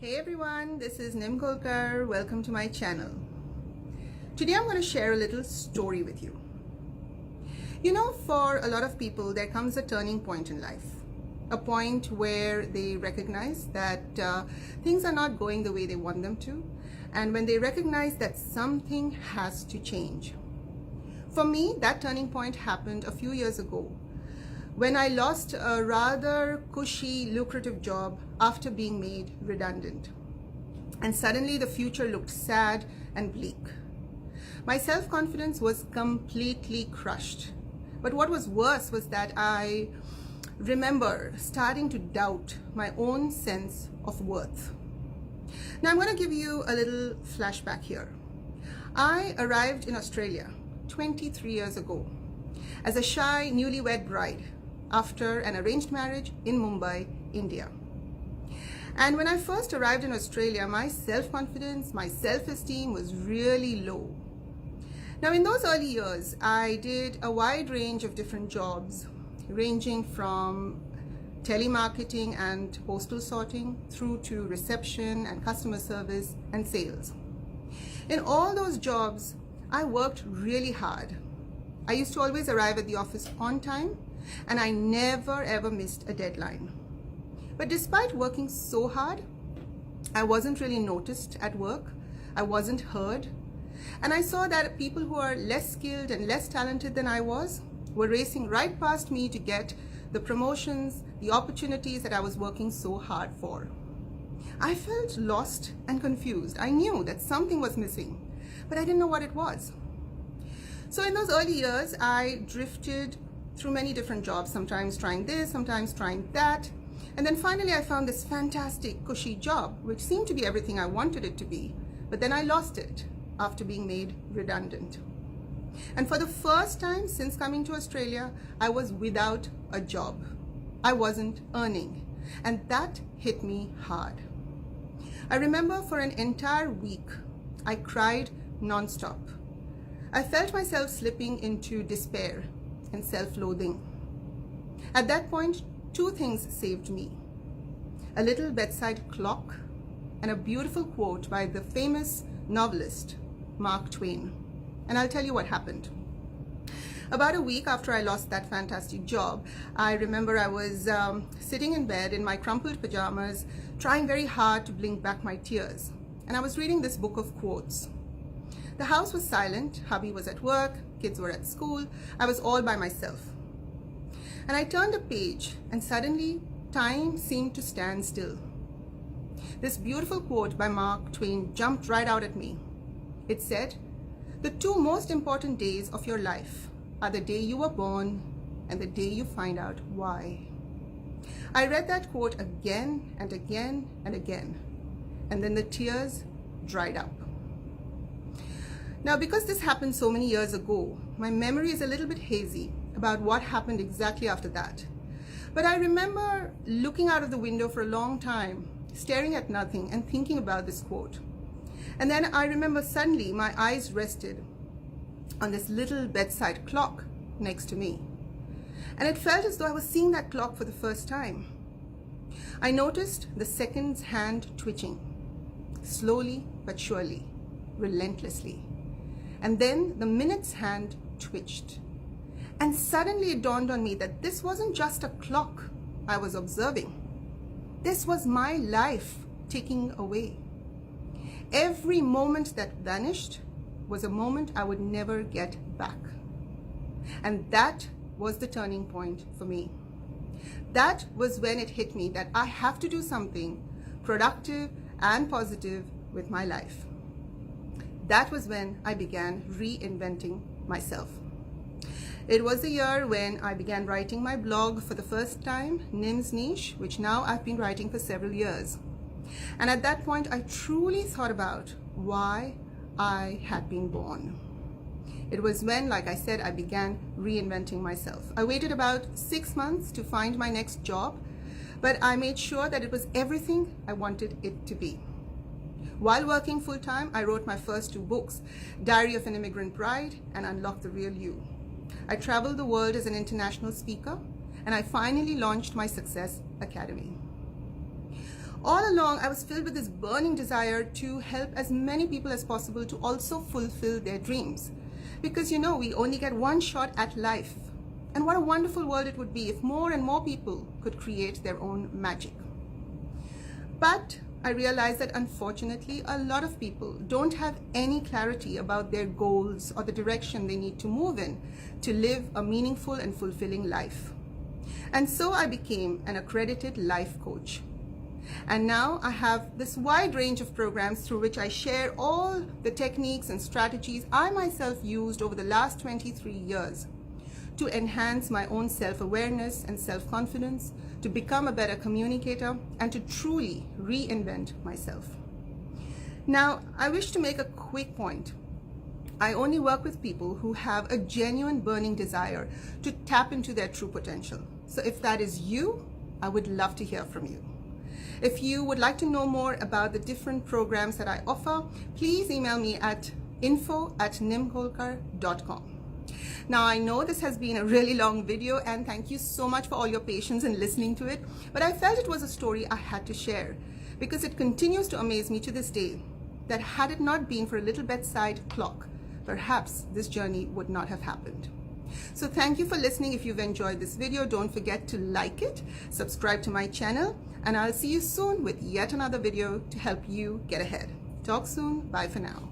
Hey everyone, this is Nim Kolkar. Welcome to my channel. Today I'm going to share a little story with you. You know, for a lot of people, there comes a turning point in life. A point where they recognize that things are not going the way they want them to. And when they recognize that something has to change. For me, that turning point happened a few years ago, when I lost a rather cushy, lucrative job after being made redundant. And suddenly the future looked sad and bleak. My self-confidence was completely crushed. But what was worse was that I remember starting to doubt my own sense of worth. Now I'm going to give you a little flashback here. I arrived in Australia 23 years ago as a shy, newlywed bride after an arranged marriage in Mumbai, India. And when I first arrived in Australia, my self-confidence, my self-esteem was really low. Now in those early years, I did a wide range of different jobs, ranging from telemarketing and postal sorting through to reception and customer service and sales. In all those jobs, I worked really hard. I used to always arrive at the office on time, and I never ever missed a deadline. But despite working so hard, I wasn't really noticed at work. I wasn't heard. And I saw that people who are less skilled and less talented than I was were racing right past me to get the promotions, the opportunities that I was working so hard for. I felt lost and confused. I knew that something was missing, but I didn't know what it was. So in those early years, I drifted through many different jobs, sometimes trying this, sometimes trying that. And then finally I found this fantastic, cushy job, which seemed to be everything I wanted it to be. But then I lost it after being made redundant. And for the first time since coming to Australia, I was without a job. I wasn't earning. And that hit me hard. I remember for an entire week, I cried nonstop. I felt myself slipping into despair and self-loathing. At that point, two things saved me: a little bedside clock and a beautiful quote by the famous novelist Mark Twain. And I'll tell you what happened. About a week after I lost that fantastic job, I remember I was sitting in bed in my crumpled pajamas, trying very hard to blink back my tears. And I was reading this book of quotes. The house was silent, hubby was at work, kids were at school, I was all by myself. And I turned a page and suddenly time seemed to stand still. This beautiful quote by Mark Twain jumped right out at me. It said, "The two most important days of your life are the day you were born and the day you find out why." I read that quote again and again and again, and then the tears dried up. Now, because this happened so many years ago, my memory is a little bit hazy about what happened exactly after that. But I remember looking out of the window for a long time, staring at nothing and thinking about this quote. And then I remember suddenly my eyes rested on this little bedside clock next to me. And it felt as though I was seeing that clock for the first time. I noticed the seconds' hand twitching, slowly but surely, relentlessly. And then the minute's hand twitched. And suddenly it dawned on me that this wasn't just a clock I was observing. This was my life ticking away. Every moment that vanished was a moment I would never get back. And that was the turning point for me. That was when it hit me that I have to do something productive and positive with my life. That was when I began reinventing myself. It was the year when I began writing my blog for the first time, Nim's Niche, which now I've been writing for several years. And at that point, I truly thought about why I had been born. It was when, like I said, I began reinventing myself. I waited about 6 months to find my next job, but I made sure that it was everything I wanted it to be. While working full-time, I wrote my first 2 books, Diary of an Immigrant Bride and Unlock the Real You. I traveled the world as an international speaker, and I finally launched my Success Academy. All along, I was filled with this burning desire to help as many people as possible to also fulfill their dreams. Because we only get one shot at life. And what a wonderful world it would be if more and more people could create their own magic. But I realized that unfortunately, a lot of people don't have any clarity about their goals or the direction they need to move in to live a meaningful and fulfilling life. And so I became an accredited life coach. And now I have this wide range of programs through which I share all the techniques and strategies I myself used over the last 23 years to enhance my own self-awareness and self-confidence, to become a better communicator, and to truly reinvent myself. Now, I wish to make a quick point. I only work with people who have a genuine burning desire to tap into their true potential. So if that is you, I would love to hear from you. If you would like to know more about the different programs that I offer, please email me at info@nimkolkar.com. Now, I know this has been a really long video, and thank you so much for all your patience in listening to it, but I felt it was a story I had to share because it continues to amaze me to this day that had it not been for a little bedside clock, perhaps this journey would not have happened. So thank you for listening. If you've enjoyed this video, don't forget to like it, subscribe to my channel, and I'll see you soon with yet another video to help you get ahead. Talk soon. Bye for now.